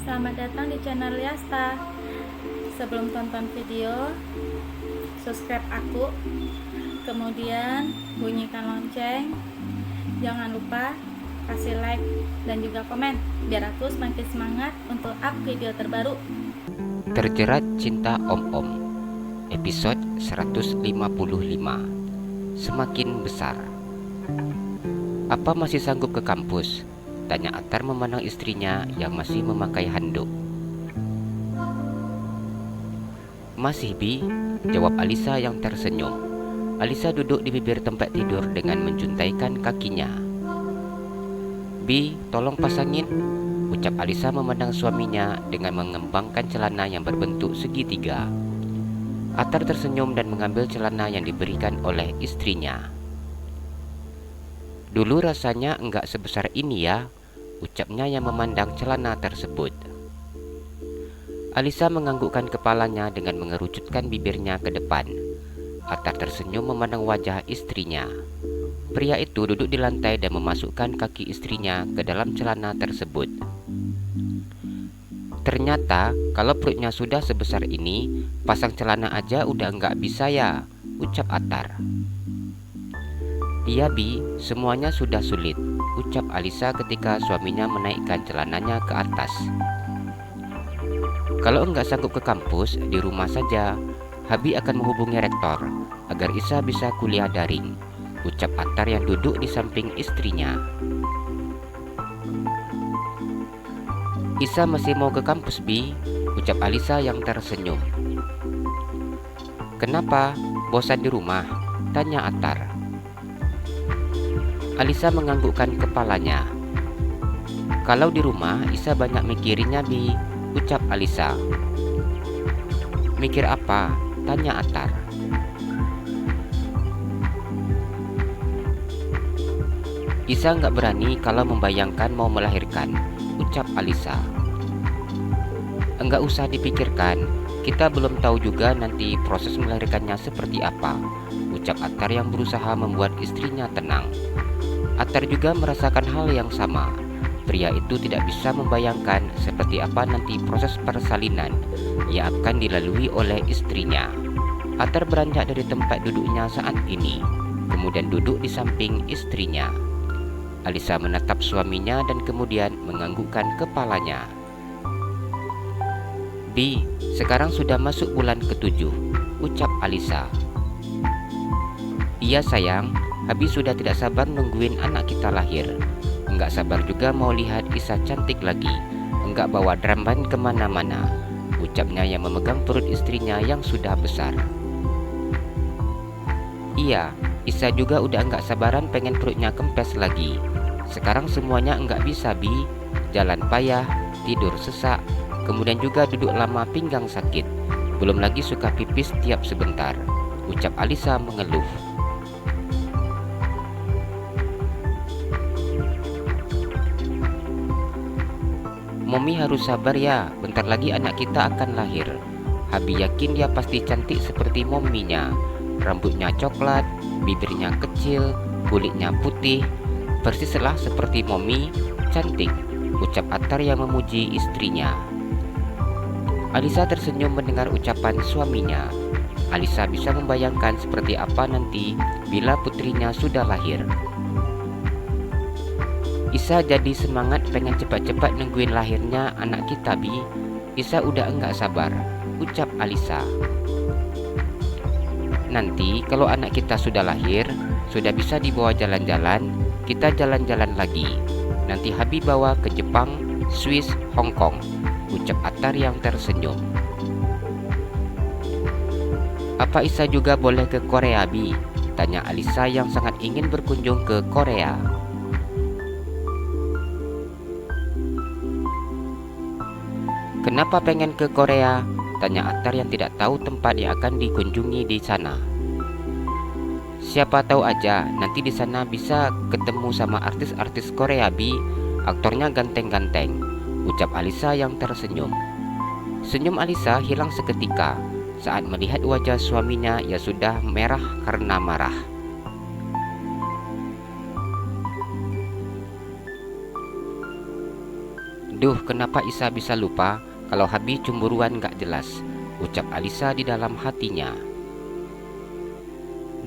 selamat datang di channel Liasta. Sebelum tonton video, subscribe aku, kemudian bunyikan lonceng. Jangan lupa kasih like dan juga komen, biar aku semakin semangat untuk up video terbaru. Terjerat Cinta Om-Om, episode 155. Semakin besar. Apa masih sanggup ke kampus? Tanya Atar memandang istrinya yang masih memakai handuk. Masih, Bi, jawab Alisa yang tersenyum. Alisa duduk di bibir tempat tidur dengan menjuntaikan kakinya. Bi, tolong pasangin, ucap Alisa memandang suaminya dengan mengembangkan celana yang berbentuk segitiga. Atar tersenyum dan mengambil celana yang diberikan oleh istrinya. Dulu rasanya enggak sebesar ini ya, ucapnya yang memandang celana tersebut. Alisa menganggukkan kepalanya dengan mengerucutkan bibirnya ke depan. Atar tersenyum memandang wajah istrinya. Pria itu duduk di lantai dan memasukkan kaki istrinya ke dalam celana tersebut. Ternyata kalau perutnya sudah sebesar ini, pasang celana aja udah enggak bisa ya, ucap Atar. Iya, Bi, semuanya sudah sulit, ucap Alisa ketika suaminya menaikkan celananya ke atas. Kalau enggak sanggup ke kampus, di rumah saja. Habi akan menghubungi rektor agar Isa bisa kuliah daring, ucap Atar yang duduk di samping istrinya. Isa masih mau ke kampus, Bi, ucap Alisa yang tersenyum. Kenapa? Bosan di rumah? Tanya Atar. Alisa menganggukkan kepalanya. Kalau di rumah, Isa banyak mikirinnya, Bi, ucap Alisa. Mikir apa? Tanya Atar. Isa nggak berani kalau membayangkan mau melahirkan, ucap Alisa. Enggak usah dipikirkan, kita belum tahu juga nanti proses melahirkannya seperti apa, ucap Atar yang berusaha membuat istrinya tenang. Atar juga merasakan hal yang sama. Pria itu tidak bisa membayangkan seperti apa nanti proses persalinan yang akan dilalui oleh istrinya. Atar beranjak dari tempat duduknya saat ini, kemudian duduk di samping istrinya. Alisa menatap suaminya dan kemudian menganggukkan kepalanya. Bi, sekarang sudah masuk bulan ke-7, ucap Alisa. Iya sayang, Habi sudah tidak sabar nungguin anak kita lahir. Enggak sabar juga mau lihat Isa cantik lagi. Enggak bawa dramban kemana-mana, ucapnya yang memegang perut istrinya yang sudah besar. Iya, Isa juga udah enggak sabaran pengen perutnya kempes lagi. Sekarang semuanya enggak bisa, Bi. Jalan payah, tidur sesak, kemudian juga duduk lama pinggang sakit. Belum lagi suka pipis tiap sebentar, ucap Alisa mengeluh. Momi harus sabar ya, bentar lagi anak kita akan lahir. Habi yakin dia pasti cantik seperti mominya. Rambutnya coklat, bibirnya kecil, kulitnya putih, persislah seperti momi, cantik, ucap Atar yang memuji istrinya. Alisa tersenyum mendengar ucapan suaminya. Alisa bisa membayangkan seperti apa nanti bila putrinya sudah lahir. Isa jadi semangat pengen cepat-cepat nungguin lahirnya anak kita, Bi. Isa udah enggak sabar, ucap Alisa. Nanti kalau anak kita sudah lahir, sudah bisa dibawa jalan-jalan, kita jalan-jalan lagi. Nanti Habi bawa ke Jepang, Swiss, Hong Kong, ucap Atar yang tersenyum. Apa Isa juga boleh ke Korea, Bi? Tanya Alisa yang sangat ingin berkunjung ke Korea. Kenapa pengen ke Korea? Tanya Atar yang tidak tahu tempat yang akan dikunjungi di sana. Siapa tahu aja nanti di sana bisa ketemu sama artis-artis Korea, Bi. Aktornya ganteng-ganteng, ucap Alisa yang tersenyum. Senyum Alisa hilang seketika saat melihat wajah suaminya yang sudah merah karena marah. Duh, kenapa Isa bisa lupa kalau Habi cemburuan gak jelas, ucap Alisa di dalam hatinya.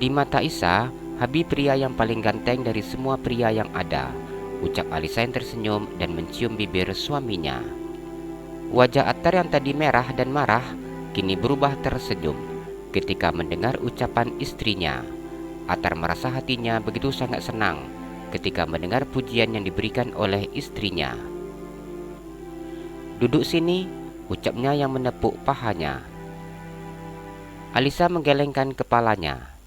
Di mata Isa, Habi pria yang paling ganteng dari semua pria yang ada, ucap Alisa yang tersenyum dan mencium bibir suaminya. Wajah Attar yang tadi merah dan marah kini berubah tersenyum ketika mendengar ucapan istrinya. Attar merasa hatinya begitu sangat senang ketika mendengar pujian yang diberikan oleh istrinya. Duduk sini, ucapnya yang menepuk pahanya. Alisa menggelengkan kepalanya.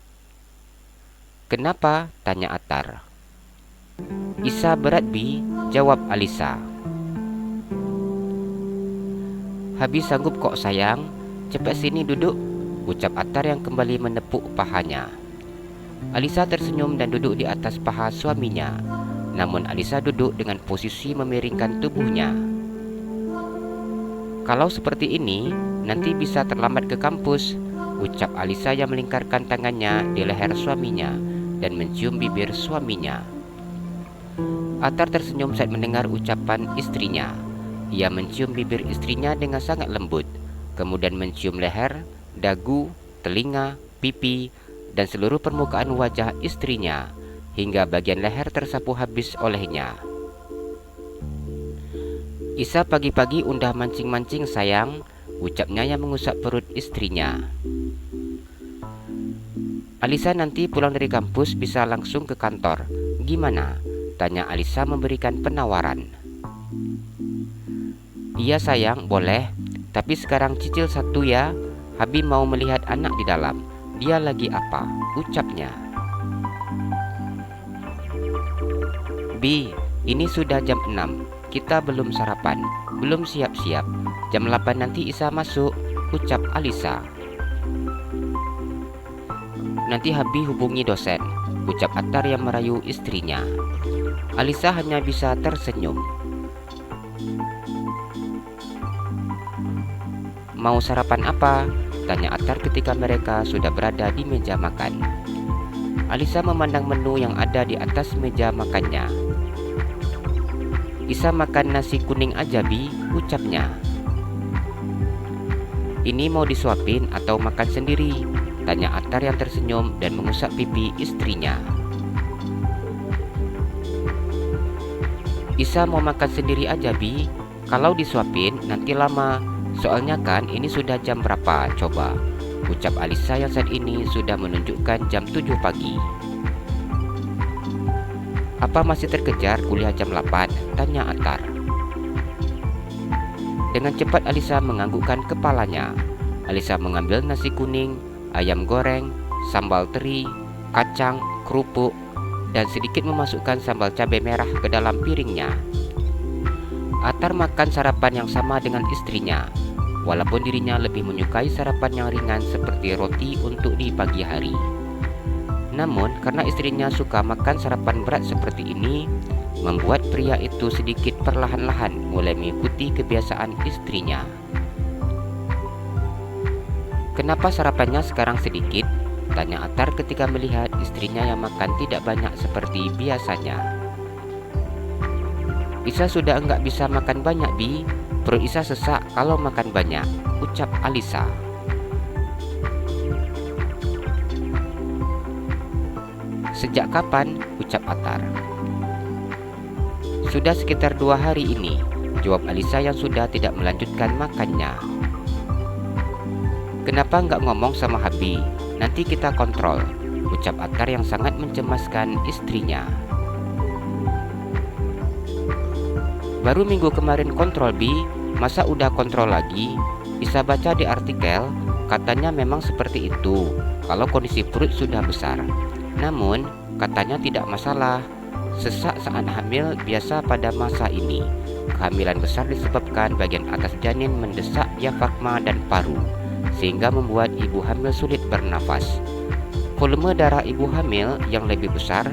Kenapa? Tanya Attar. Isa berat Bi, jawab Alisa. Habis sanggup kok sayang, cepat sini duduk, ucap Attar yang kembali menepuk pahanya. Alisa tersenyum dan duduk di atas paha suaminya. Namun Alisa duduk dengan posisi memiringkan tubuhnya. Kalau seperti ini, nanti bisa terlambat ke kampus, ucap Alisa yang melingkarkan tangannya di leher suaminya dan mencium bibir suaminya. Attar tersenyum saat mendengar ucapan istrinya. Ia mencium bibir istrinya dengan sangat lembut, kemudian mencium leher, dagu, telinga, pipi, dan seluruh permukaan wajah istrinya, hingga bagian leher tersapu habis olehnya. Isa pagi-pagi undah mancing-mancing sayang, ucapnya yang mengusap perut istrinya. Alisa nanti pulang dari kampus bisa langsung ke kantor. Gimana? Tanya Alisa memberikan penawaran. Iya sayang, boleh. Tapi sekarang cicil satu ya. Habi mau melihat anak di dalam. Dia lagi apa? Ucapnya. Bi, ini sudah jam 6. Kita belum sarapan, belum siap-siap. Jam 8 nanti Isa masuk, ucap Alisa. Nanti Habi hubungi dosen, ucap Attar yang merayu istrinya. Alisa hanya bisa tersenyum. Mau sarapan apa? Tanya Attar ketika mereka sudah berada di meja makan. Alisa memandang menu yang ada di atas meja makannya. Isa makan nasi kuning aja Bi, ucapnya. Ini mau disuapin atau makan sendiri? Tanya Attar yang tersenyum dan mengusap pipi istrinya. Isa mau makan sendiri aja Bi. Kalau disuapin nanti lama. Soalnya kan ini sudah jam berapa coba, ucap Alisa yang saat ini sudah menunjukkan jam 7 pagi. Apa masih terkejar kuliah jam 8? Tanya Attar. Dengan cepat Alisa menganggukkan kepalanya. Alisa mengambil nasi kuning, ayam goreng, sambal teri, kacang, kerupuk, dan sedikit memasukkan sambal cabai merah ke dalam piringnya. Attar makan sarapan yang sama dengan istrinya, walaupun dirinya lebih menyukai sarapan yang ringan seperti roti untuk di pagi hari. Namun karena istrinya suka makan sarapan berat seperti ini, membuat pria itu sedikit perlahan-lahan mulai mengikuti kebiasaan istrinya. Kenapa sarapannya sekarang sedikit? Tanya Attar ketika melihat istrinya yang makan tidak banyak seperti biasanya. Isa sudah enggak bisa makan banyak Bi, perut Isa sesak kalau makan banyak, ucap Alisa. Sejak kapan? Ucap Attar. Sudah sekitar 2 hari ini, jawab Alisa yang sudah tidak melanjutkan makannya. Kenapa nggak ngomong sama Habi? Nanti kita kontrol, ucap Attar yang sangat mencemaskan istrinya. Baru minggu kemarin kontrol Bi, masa udah kontrol lagi? Bisa baca di artikel, katanya memang seperti itu kalau kondisi perut sudah besar. Namun, katanya tidak masalah. Sesak saat hamil biasa pada masa ini. Kehamilan besar disebabkan bagian atas janin mendesak diafragma dan paru, sehingga membuat ibu hamil sulit bernafas. Volume darah ibu hamil yang lebih besar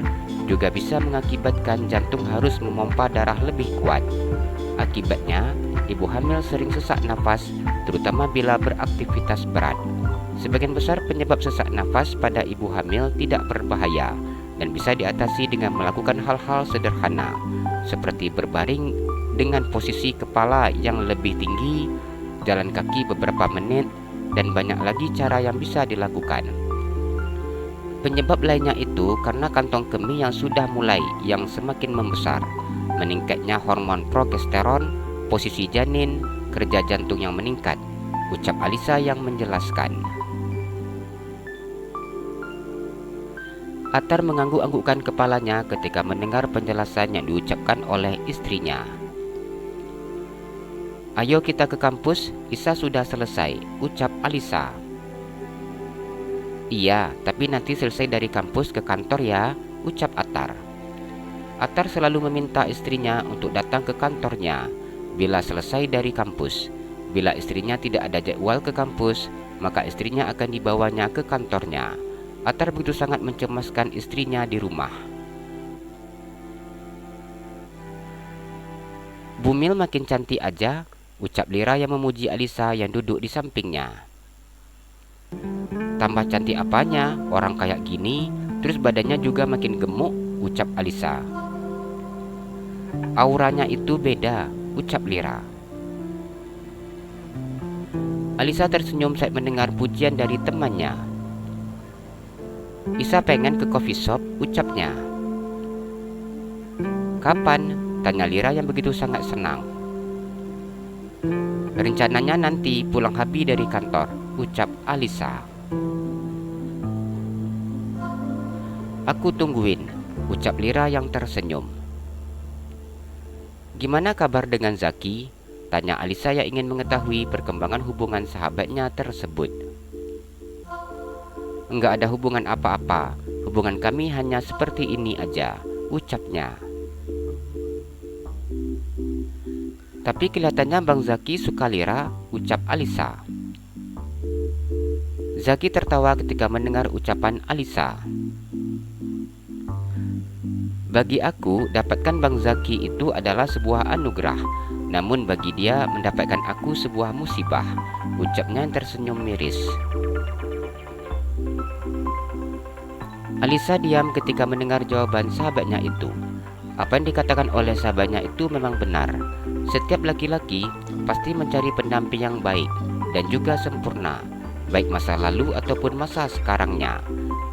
juga bisa mengakibatkan jantung harus memompa darah lebih kuat. Akibatnya, ibu hamil sering sesak nafas, terutama bila beraktivitas berat. Sebagian besar penyebab sesak nafas pada ibu hamil tidak berbahaya dan bisa diatasi dengan melakukan hal-hal sederhana seperti berbaring dengan posisi kepala yang lebih tinggi, jalan kaki beberapa menit, dan banyak lagi cara yang bisa dilakukan. Penyebab lainnya itu karena kantong kemih yang semakin membesar, meningkatnya hormon progesteron, posisi janin, kerja jantung yang meningkat, ucap Alisa yang menjelaskan. Atar mengangguk-anggukkan kepalanya ketika mendengar penjelasan yang diucapkan oleh istrinya. Ayo kita ke kampus, Isa sudah selesai, ucap Alisa. Iya, tapi nanti selesai dari kampus ke kantor ya, ucap Atar. Atar selalu meminta istrinya untuk datang ke kantornya bila selesai dari kampus. Bila istrinya tidak ada jadwal ke kampus, maka istrinya akan dibawanya ke kantornya. Atar begitu sangat mencemaskan istrinya di rumah. Bumil makin cantik aja, ucap Lira yang memuji Alisa yang duduk di sampingnya. Tambah cantik apanya, orang kayak gini, terus badannya juga makin gemuk, ucap Alisa. Auranya itu beda, ucap Lira. Alisa tersenyum saat mendengar pujian dari temannya. Isa pengen ke coffee shop, ucapnya. Kapan? Tanya Lira yang begitu sangat senang. Rencananya nanti pulang habi dari kantor, ucap Alisa. Aku tungguin, ucap Lira yang tersenyum. Gimana kabar dengan Zaki? Tanya Alisa yang ingin mengetahui perkembangan hubungan sahabatnya tersebut. Enggak ada hubungan apa-apa, hubungan kami hanya seperti ini aja, ucapnya. Tapi kelihatannya Bang Zaki suka Lira, ucap Alisa. Zaki tertawa ketika mendengar ucapan Alisa. Bagi aku, dapatkan Bang Zaki itu adalah sebuah anugerah. Namun bagi dia, mendapatkan aku sebuah musibah, ucapnya yang tersenyum miris. Alisa diam ketika mendengar jawaban sahabatnya itu. Apa yang dikatakan oleh sahabatnya itu memang benar. Setiap laki-laki pasti mencari pendamping yang baik dan juga sempurna, baik masa lalu ataupun masa sekarangnya.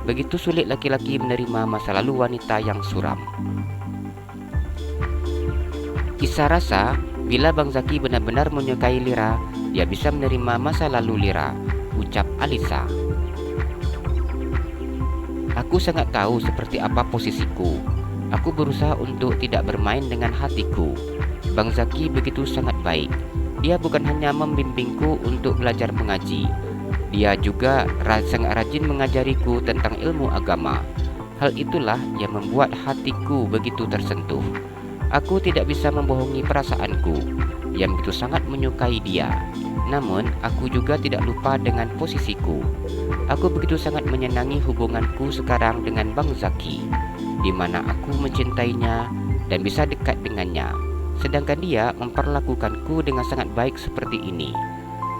Begitu sulit laki-laki menerima masa lalu wanita yang suram. Isa rasa bila Bang Zaki benar-benar menyukai Lira, dia bisa menerima masa lalu Lira, ucap Alisa. Aku sangat tahu seperti apa posisiku. Aku berusaha untuk tidak bermain dengan hatiku. Bang Zaki begitu sangat baik. Dia bukan hanya membimbingku untuk belajar mengaji, dia juga sangat rajin mengajariku tentang ilmu agama. Hal itulah yang membuat hatiku begitu tersentuh. Aku tidak bisa membohongi perasaanku yang begitu sangat menyukai dia. Namun, aku juga tidak lupa dengan posisiku. Aku begitu sangat menyenangi hubunganku sekarang dengan Bang Zaki, di mana aku mencintainya dan bisa dekat dengannya. Sedangkan dia memperlakukanku dengan sangat baik seperti ini.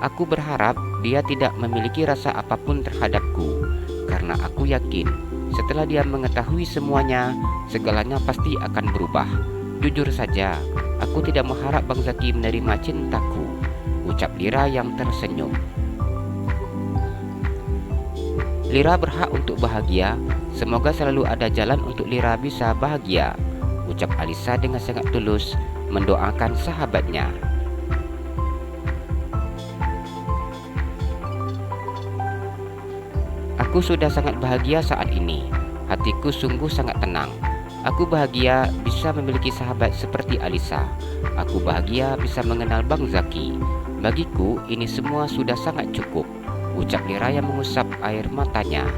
Aku berharap dia tidak memiliki rasa apapun terhadapku, karena aku yakin setelah dia mengetahui semuanya, segalanya pasti akan berubah. Jujur saja, aku tidak mengharap Bang Zaki menerima cintaku, ucap Lira yang tersenyum. Lira berhak untuk bahagia. Semoga selalu ada jalan untuk Lira bisa bahagia, ucap Alisa dengan sangat tulus mendoakan sahabatnya. Aku sudah sangat bahagia saat ini. Hatiku sungguh sangat tenang. Aku bahagia bisa memiliki sahabat seperti Alisa. Aku bahagia bisa mengenal Bang Zaki. Bagiku ini semua sudah sangat cukup, ucap Lira yang mengusap air matanya.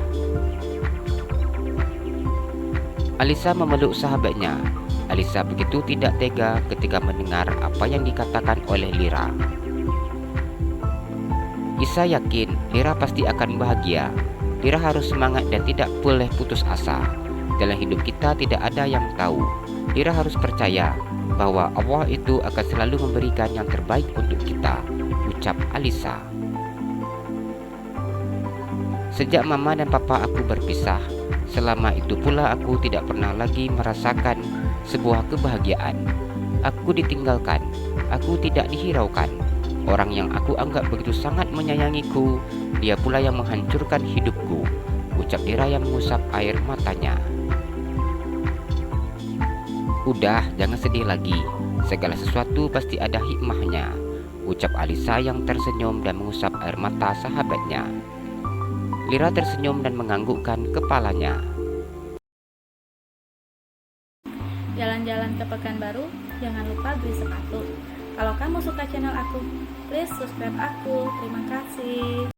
Alisa memeluk sahabatnya. Alisa begitu tidak tega ketika mendengar apa yang dikatakan oleh Lira. Isa yakin Lira pasti akan bahagia. Lira harus semangat dan tidak boleh putus asa. Dalam hidup kita tidak ada yang tahu. Lira harus percaya bahwa Allah itu akan selalu memberikan yang terbaik untuk kita, ucap Alisa. Sejak mama dan papa aku berpisah, selama itu pula aku tidak pernah lagi merasakan sebuah kebahagiaan. Aku ditinggalkan, aku tidak dihiraukan. Orang yang aku anggap begitu sangat menyayangiku, dia pula yang menghancurkan hidupku, ucap Ira yang mengusap air matanya. Udah, jangan sedih lagi. Segala sesuatu pasti ada hikmahnya, ucap Alisa yang tersenyum dan mengusap air mata sahabatnya. Lira tersenyum dan menganggukkan kepalanya. Jalan-jalan ke Pekanbaru, jangan lupa beli sepatu. Kalau kamu suka channel aku, please subscribe aku. Terima kasih.